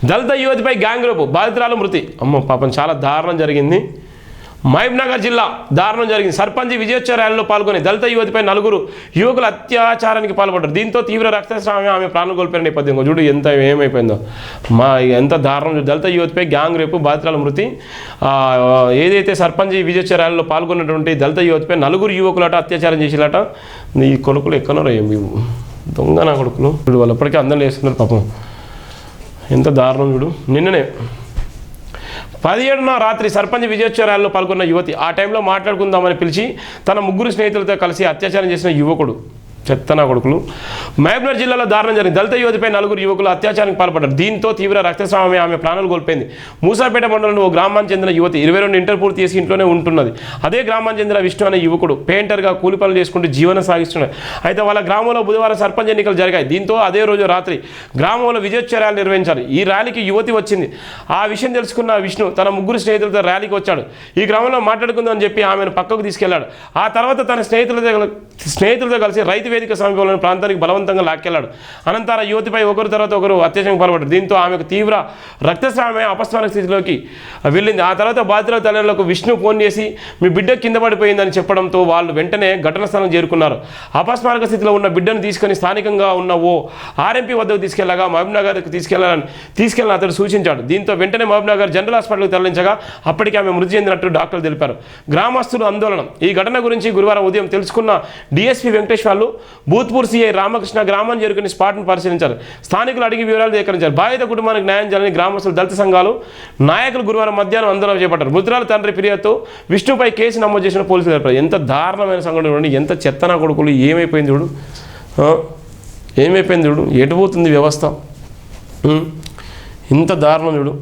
దళిత యువతిపై gang రేపు బాధితురాలు మృతి. అమ్మో పాపం చాలా దారుణం జరిగింది. మహబూబ్నగర్ జిల్లా దారుణం జరిగింది. సర్పంచ్ విజయోత్సవ ర్యాలీలో పాల్గొని దళిత యువతిపై 4 యువకులు అత్యాచారానికి పాల్పడ్డారు. దీంతో తీవ్ర రక్తస్రావం ఆమె ప్రాణం కోల్పోయిన నేపథ్యం చూడు ఎంత ఏమైపోయిందో. ఎంత దారుణం. దళిత యువతిపై గ్యాంగ్ రేపు బాధితురాలు మృతి. ఏదైతే సర్పంచ్ విజయోత్సవ ర్యాలీలో పాల్గొన్నటువంటి దళిత యువతిపై 4 యువకులట అత్యాచారం చేసినట. ఈ కొడుకులు ఎక్కడో ఏమి దొంగ నా కొడుకులు చూడు, వాళ్ళు ఎప్పటికీ అందరం వేస్తున్నారు పాపం. ఎంత దారుణం చూడు. నిన్ననే 17న రాత్రి సర్పంచ్ విజయోత్సవ ర్యాలీలో పాల్గొన్న యువతి ఆ టైంలో మాట్లాడుకుందామని పిలిచి తన 3 స్నేహితులతో కలిసి అత్యాచారం చేసిన యువకుడు. చెత్తనా కొడుకులు. మహబూబ్నగర్ జిల్లాలో దారుణం జరిగింది. దళిత యువతిపై 4 యువకులు అత్యాచారానికి పాల్పడ్డారు. దీంతో తీవ్ర రక్తస్రావమే ఆమె ప్రాణాలు కోల్పోయింది. మూసాపేట మండలంలో ఓ గ్రామానికి చెందిన యువతి 22 ఇంటర్ పూర్తి చేసి ఇంట్లోనే ఉంటున్నది. అదే గ్రామానికి చెందిన విష్ణు అనే యువకుడు పెయింటర్గా కూలి పనులు చేసుకుంటూ జీవనం సాగిస్తున్నాడు. అయితే వాళ్ళ గ్రామంలో బుధవారం సర్పంచ్ ఎన్నికలు జరిగాయి. దీంతో అదే రోజు రాత్రి గ్రామంలో విజయోత్సవ ర్యాలీ నిర్వహించారు. ఈ ర్యాలీకి యువతి వచ్చింది. ఆ విషయం తెలుసుకున్న విష్ణు తన 3 స్నేహితులతో ర్యాలీకి వచ్చాడు. ఈ గ్రామంలో మాట్లాడుకుందామని చెప్పి ఆమెను పక్కకు తీసుకెళ్లాడు. ఆ తర్వాత తన స్నేహితులతో కలిసి రైతు వేదిక సమీపంలోని ప్రాంతానికి బలవంతంగా లాక్కెళ్లాడు. అనంతరం యువతిపై ఒకరు తర్వాత ఒకరు అత్యాచారానికి పాల్పడ్డారు. దీంతో ఆమెకు తీవ్ర రక్తస్రావమే అపస్మారక స్థితిలోకి వెళ్ళింది. ఆ తర్వాత బాధితుల తల్లిదండ్రులకు విష్ణు ఫోన్ చేసి మీ బిడ్డ కింద పడిపోయిందని చెప్పడంతో వాళ్ళు వెంటనే ఘటనా స్థలం చేరుకున్నారు. అపస్మారక స్థితిలో ఉన్న బిడ్డను తీసుకొని స్థానికంగా ఉన్న ఓ ఆర్ఎంపీ వద్దకు తీసుకెళ్లగా మహబూబ్నగర్కి తీసుకెళ్లని అతడు సూచించాడు. దీంతో వెంటనే మహబూబ్నగర్ జనరల్ హాస్పిటల్కి తరలించగా అప్పటికి ఆమె మృతి చెందినట్టు డాక్టర్లు తెలిపారు. గ్రామస్తులు ఆందోళన. ఈ ఘటన గురించి గురువారం ఉదయం తెలుసుకున్న డీఎస్పీ వెంకటేశ్వర్లు భూత్పూర్ సిఐ రామకృష్ణ గ్రామాన్ని చేరుకుని స్పాట్ను పరిశీలించారు. స్థానికులు అడిగి వివరాలు సేకరించారు. బాధిత కుటుంబానికి న్యాయం చేయాలని గ్రామస్తులు, దళిత సంఘాలు నాయకులు గురువారం మధ్యాహ్నం ఆందోళన చేపట్టారు. మృతురాల తండ్రి ఫిర్యాదుతో విష్ణుపై కేసు నమోదు చేసిన పోలీసులు తెలిపారు. ఎంత దారుణమైన సంఘటన చూడండి. ఎంత చెత్తనా కొడుకులు. ఏమైపోయింది చూడు. ఏమైపోయింది చూడు. ఎటు పోతుంది వ్యవస్థ. ఇంత దారుణం చూడు.